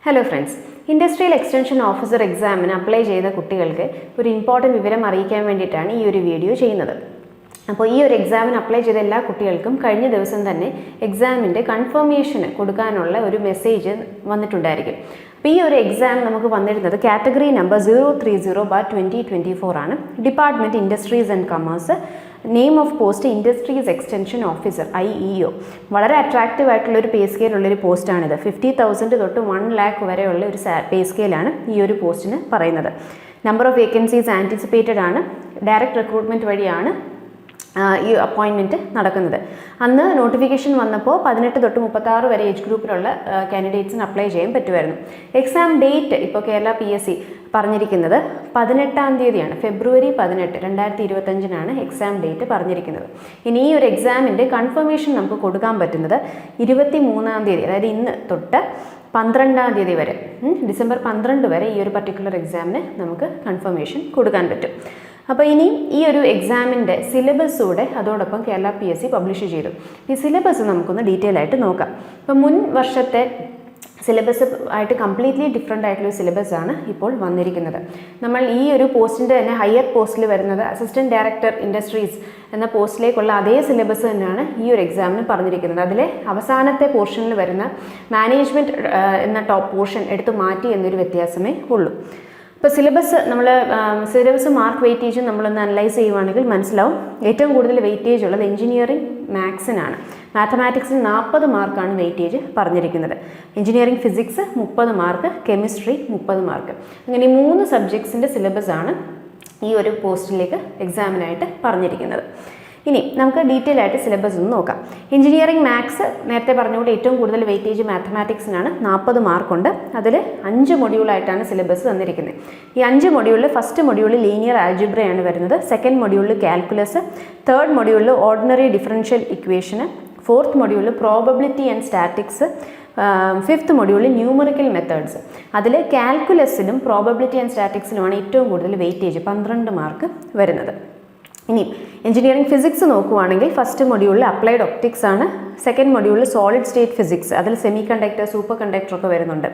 Hello friends, industrial extension officer എക്സാമിന് apply ചെയ്ത കുട്ടികൾക്ക് ഒരു ഇമ്പോർട്ടൻറ്റ് വിവരം അറിയിക്കാൻ വേണ്ടിയിട്ടാണ് ഈ ഒരു വീഡിയോ ചെയ്യുന്നത്. അപ്പോൾ ഈ ഒരു എക്സാമിന് അപ്ലൈ ചെയ്ത എല്ലാ കുട്ടികൾക്കും കഴിഞ്ഞ ദിവസം തന്നെ എക്സാമിൻ്റെ കൺഫർമേഷന് കൊടുക്കാനുള്ള ഒരു മെസ്സേജ് വന്നിട്ടുണ്ടായിരിക്കും. അപ്പോൾ ഈ ഒരു എക്സാം നമുക്ക് വന്നിരുന്നത് കാറ്റഗറി നമ്പർ 030/2024 ആണ്. Department industries and commerce, name of post industries extension officer IEO. വളരെ അട്രാക്റ്റീവ് ആയിട്ടുള്ളൊരു പേ സ്കെയിലുള്ളൊരു പോസ്റ്റാണിത്. 50,000 തൊട്ട് 1 lakh വരെയുള്ള ഒരു പേ സ്കെയിലാണ് ഈ ഒരു പോസ്റ്റിന് പറയുന്നത്. നമ്പർ ഓഫ് വേക്കൻസീസ് ആൻറ്റിസിപ്പേറ്റഡ് ആണ്. ഡയറക്റ്റ് റിക്രൂട്ട്മെൻറ്റ് വഴിയാണ് ഈ അപ്പോയിൻമെൻറ്റ് നടക്കുന്നത്. അന്ന് നോട്ടിഫിക്കേഷൻ വന്നപ്പോൾ 18 തൊട്ട് 36 വരെ ഏജ് ഗ്രൂപ്പിലുള്ള കാൻഡിഡേറ്റ്സിന് അപ്ലൈ ചെയ്യാൻ പറ്റുമായിരുന്നു. എക്സാം ഡേറ്റ് ഇപ്പോൾ കേരള PSC പറഞ്ഞിരിക്കുന്നത് 18-ാം തീയതിയാണ്. ഫെബ്രുവരി 18, 2025 എക്സാം ഡേറ്റ് പറഞ്ഞിരിക്കുന്നത്. ഇനി ഈ ഒരു എക്സാമിൻ്റെ കൺഫർമേഷൻ നമുക്ക് കൊടുക്കാൻ പറ്റുന്നത് 23-ാം തീയതി, അതായത് ഇന്ന് തൊട്ട് 12-ാം തീയതി വരെ, ഡിസംബർ 12 വരെ ഈ ഒരു പർട്ടിക്കുലർ എക്സാമിന് നമുക്ക് കൺഫർമേഷൻ കൊടുക്കാൻ പറ്റും. അപ്പോൾ ഇനി ഈ ഒരു എക്സാമിൻ്റെ സിലബസ് കൂടെ അതോടൊപ്പം കേരള PSC പബ്ലിഷ് ചെയ്തു. ഈ സിലബസ് നമുക്കൊന്ന് ഡീറ്റെയിൽ ആയിട്ട് നോക്കാം. ഇപ്പോൾ മുൻ വർഷത്തെ സിലബസ് ആയിട്ട് കംപ്ലീറ്റ്ലി ഡിഫറെൻ്റ് ആയിട്ടുള്ളൊരു സിലബസാണ് ഇപ്പോൾ വന്നിരിക്കുന്നത്. നമ്മൾ ഈ ഒരു പോസ്റ്റിൻ്റെ തന്നെ ഹയർ പോസ്റ്റിൽ വരുന്നത് അസിസ്റ്റൻറ്റ് ഡയറക്ടർ ഇൻഡസ്ട്രീസ് എന്ന പോസ്റ്റിലേക്കുള്ള അതേ സിലബസ് തന്നെയാണ് ഈ ഒരു എക്സാമിന് പറഞ്ഞിരിക്കുന്നത്. അതിലെ അവസാനത്തെ പോർഷനിൽ വരുന്ന മാനേജ്മെൻറ്റ് എന്ന ടോപ്പ് പോർഷൻ എടുത്തു മാറ്റി എന്നൊരു വ്യത്യാസമേ ഉള്ളൂ. ഇപ്പോൾ സിലബസ് മാർക്ക് വെയിറ്റേജ് നമ്മളൊന്ന് അനലൈസ് ചെയ്യുവാണെങ്കിൽ മനസ്സിലാവും. ഏറ്റവും കൂടുതൽ വെയിറ്റേജ് ഉള്ളത് എഞ്ചിനീയറിംഗ് മാത്സിനാണ്. മാത്തമാറ്റിക്സിന് 40 മാർക്കാണ് വെയിറ്റേജ് പറഞ്ഞിരിക്കുന്നത്. Engineering physics 30 mark, chemistry 30 mark. അങ്ങനെ 3 സബ്ജക്ട്സിൻ്റെ സിലബസാണ് ഈ ഒരു പോസ്റ്റിലേക്ക് എക്സാമിനായിട്ട് പറഞ്ഞിരിക്കുന്നത്. ഇനി നമുക്ക് ഡീറ്റെയിൽ ആയിട്ട് സിലബസ് ഒന്ന് നോക്കാം. എഞ്ചിനീയറിംഗ് മാത്സ് നേരത്തെ പറഞ്ഞുകൊണ്ട് ഏറ്റവും കൂടുതൽ വെയിറ്റേജ് മാത്തമാറ്റിക്സിനാണ്, 40 മാർക്കുണ്ട്. അതിൽ 5 മൊഡ്യൂളായിട്ടാണ് സിലബസ് തന്നിരിക്കുന്നത്. ഈ 5 മൊഡ്യൂളിൽ ഫസ്റ്റ് മൊഡ്യൂളിൽ ലീനിയർ ആൽജിബ്രയാണ് വരുന്നത്, സെക്കൻഡ് മൊഡ്യൂളിൽ കാൽക്കുലസ്, തേർഡ് മൊഡ്യൂളിൽ ഓർഡിനറി ഡിഫറൻഷ്യൽ ഇക്വേഷന്, ഫോർത്ത് മൊഡ്യൂളിൽ പ്രോബബിലിറ്റി ആൻഡ് സ്റ്റാറ്റിക്സ്, ഫിഫ്ത്ത് മൊഡ്യൂളിൽ ന്യൂമറിക്കൽ മെത്തേഡ്സ്. അതിൽ കാൽക്കുലസിലും പ്രോബബിലിറ്റി ആൻഡ് സ്റ്റാറ്റിക്സിലുമാണ് ഏറ്റവും കൂടുതൽ വെയിറ്റേജ് 12 മാർക്ക് വരുന്നത്. ഇനി എഞ്ചിനീയറിംഗ് ഫിസിക്സ് നോക്കുവാണെങ്കിൽ ഫസ്റ്റ് മൊഡ്യൂളിൽ അപ്ലൈഡ് ഒപ്റ്റിക്സ് ആണ്, സെക്കൻഡ് മൊഡ്യൂളിൽ സോളിഡ് സ്റ്റേറ്റ് ഫിസിക്സ്, അതിൽ സെമി കണ്ടക്ടർ, സൂപ്പർ കണ്ടക്ടർ ഒക്കെ വരുന്നുണ്ട്.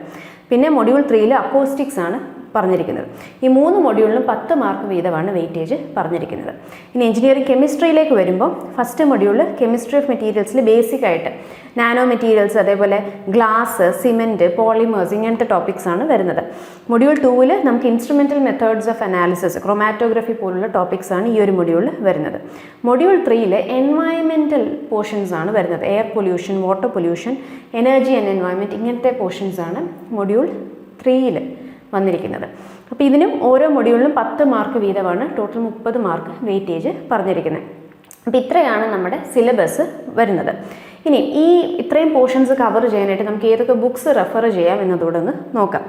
പിന്നെ മൊഡ്യൂൾ 3 അക്കോസ്റ്റിക്സ് ആണ് പറഞ്ഞിരിക്കുന്നത്. ഈ 3 മൊഡ്യൂളിലും 10 മാർക്ക് വീതമാണ് വെയിറ്റേജ് പറഞ്ഞിരിക്കുന്നത്. ഇനി എഞ്ചിനീയറിംഗ് കെമിസ്ട്രിയിലേക്ക് വരുമ്പോൾ ഫസ്റ്റ് മൊഡ്യൂളിൽ കെമിസ്ട്രി ഓഫ് മെറ്റീരിയൽസിൽ ബേസിക് ആയിട്ട് നാനോ മെറ്റീരിയൽസ്, അതേപോലെ ഗ്ലാസ്, സിമെൻറ്റ്, പോളിമേഴ്സ്, ഇങ്ങനത്തെ ടോപ്പിക്സ് ആണ് വരുന്നത്. മൊഡ്യൂൾ 2 നമുക്ക് instrumental methods of analysis, chromatography പോലുള്ള ടോപ്പിക്സ് ആണ് ഈ ഒരു മൊഡ്യൂളിൽ വരുന്നത്. മൊഡ്യൂൾ 3 എൻവയൺമെൻറ്റൽ പോർഷൻസ് ആണ് വരുന്നത്. Air pollution, water pollution, energy and environment, ഇങ്ങനത്തെ പോർഷൻസ് ആണ് മൊഡ്യൂൾ 3 വന്നിരിക്കുന്നത്. അപ്പോൾ ഇതിനും ഓരോ മൊഡ്യൂളിലും 10 മാർക്ക് വീതമാണ്, ടോട്ടൽ 30 മാർക്ക് വെയിറ്റേജ് പറഞ്ഞിരിക്കുന്നത്. അപ്പോൾ ഇത്രയാണ് നമ്മുടെ സിലബസ് വരുന്നത്. ഇനി ഈ ഇത്രയും പോർഷൻസ് കവർ ചെയ്യാനായിട്ട് നമുക്ക് ഏതൊക്കെ ബുക്സ് റെഫർ ചെയ്യാം എന്നതോടെ ഒന്ന് നോക്കാം.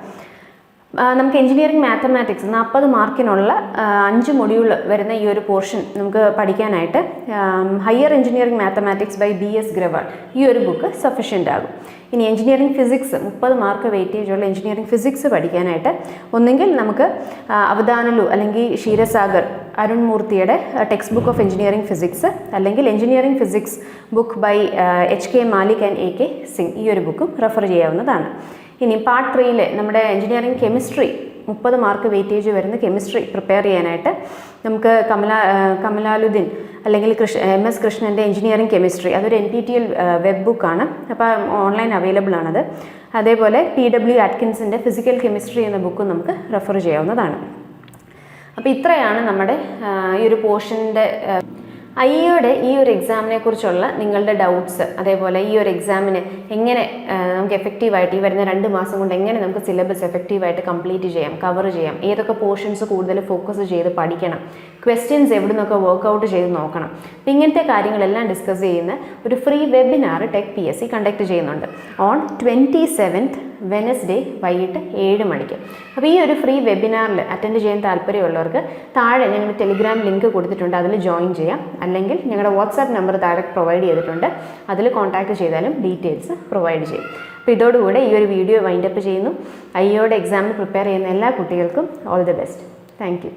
നമുക്ക് എഞ്ചിനീയറിംഗ് മാത്തമാറ്റിക്സ് 40 മാർക്കിനുള്ള 5 മൊഡ്യൂൾ വരുന്ന ഈ ഒരു പോർഷൻ നമുക്ക് പഠിക്കാനായിട്ട് higher engineering mathematics by BS Grewal ഈ ഒരു ബുക്ക് സഫിഷ്യൻ്റ് ആകും. ഇനി എഞ്ചിനീയറിംഗ് ഫിസിക്സ് 30 മാർക്ക് വെയിറ്റേജ് ഉള്ള എഞ്ചിനീയറിംഗ് ഫിസിക്സ് പഠിക്കാനായിട്ട് ഒന്നെങ്കിൽ നമുക്ക് അവദാനലു അല്ലെങ്കിൽ ക്ഷീരസാഗർ അരുൺ മൂർത്തിയുടെ text book of engineering physics, അല്ലെങ്കിൽ engineering physics book by HK Malik and AK Singh, ഈ ഒരു ബുക്കും റെഫർ ചെയ്യാവുന്നതാണ്. ഇനി പാർട്ട് 3 നമ്മുടെ എഞ്ചിനീയറിംഗ് കെമിസ്ട്രി 30 മാർക്ക് വെയിറ്റേജ് വരുന്ന കെമിസ്ട്രി പ്രിപ്പയർ ചെയ്യാനായിട്ട് നമുക്ക് കമലാലുദ്ദീൻ അല്ലെങ്കിൽ MS കൃഷ്ണൻ്റെ എഞ്ചിനീയറിംഗ് കെമിസ്ട്രി, അതൊരു NPTEL വെബ് ബുക്കാണ്, അപ്പോൾ ഓൺലൈൻ അവൈലബിൾ ആണത്. അതേപോലെ PW ആറ്റ്കിൻസിൻ്റെ ഫിസിക്കൽ കെമിസ്ട്രി എന്ന ബുക്കും നമുക്ക് റെഫർ ചെയ്യാവുന്നതാണ്. അപ്പോൾ ഇത്രയാണ് നമ്മുടെ ഈ ഒരു പോർഷൻ്റെ IEOയുടെ ഈ ഒരു എക്സാമിനെ കുറിച്ചുള്ള നിങ്ങളുടെ ഡൗട്ട്സ്, അതേപോലെ ഈ ഒരു എക്സാമിന് എങ്ങനെ നമുക്ക് എഫക്റ്റീവായിട്ട് ഈ വരുന്ന 2 മാസം കൊണ്ട് എങ്ങനെ നമുക്ക് സിലബസ് എഫക്റ്റീവായിട്ട് കംപ്ലീറ്റ് ചെയ്യാം, കവർ ചെയ്യാം, ഏതൊക്കെ പോർഷൻസ് കൂടുതൽ ഫോക്കസ് ചെയ്ത് പഠിക്കണം, ക്വസ്റ്റ്യൻസ് എവിടെ നിന്നൊക്കെ വർക്കൗട്ട് ചെയ്ത് നോക്കണം, ഇങ്ങനത്തെ കാര്യങ്ങളെല്ലാം ഡിസ്കസ് ചെയ്യുന്ന ഒരു free webinar tech PSC conduct ചെയ്യുന്നുണ്ട് ഓൺ 27th വെനസ്ഡേ വൈകിട്ട് 7 മണിക്ക്. അപ്പോൾ ഈ ഒരു ഫ്രീ വെബിനാറിൽ അറ്റൻഡ് ചെയ്യാൻ താല്പര്യമുള്ളവർക്ക് താഴെ ഞങ്ങൾ ടെലിഗ്രാം ലിങ്ക് കൊടുത്തിട്ടുണ്ട്, അതിൽ ജോയിൻ ചെയ്യാം. അല്ലെങ്കിൽ ഞങ്ങളുടെ വാട്സാപ്പ് നമ്പർ താഴെ പ്രൊവൈഡ് ചെയ്തിട്ടുണ്ട്, അതിൽ കോൺടാക്റ്റ് ചെയ്താലും ഡീറ്റെയിൽസ് പ്രൊവൈഡ് ചെയ്യും. അപ്പോൾ ഇതോടുകൂടെ ഈ ഒരു വീഡിയോ വൈൻഡപ്പ് ചെയ്യുന്നു. IEOയുടെ എക്സാമിന് പ്രിപ്പയർ ചെയ്യുന്ന എല്ലാ കുട്ടികൾക്കും all the best. Thank you.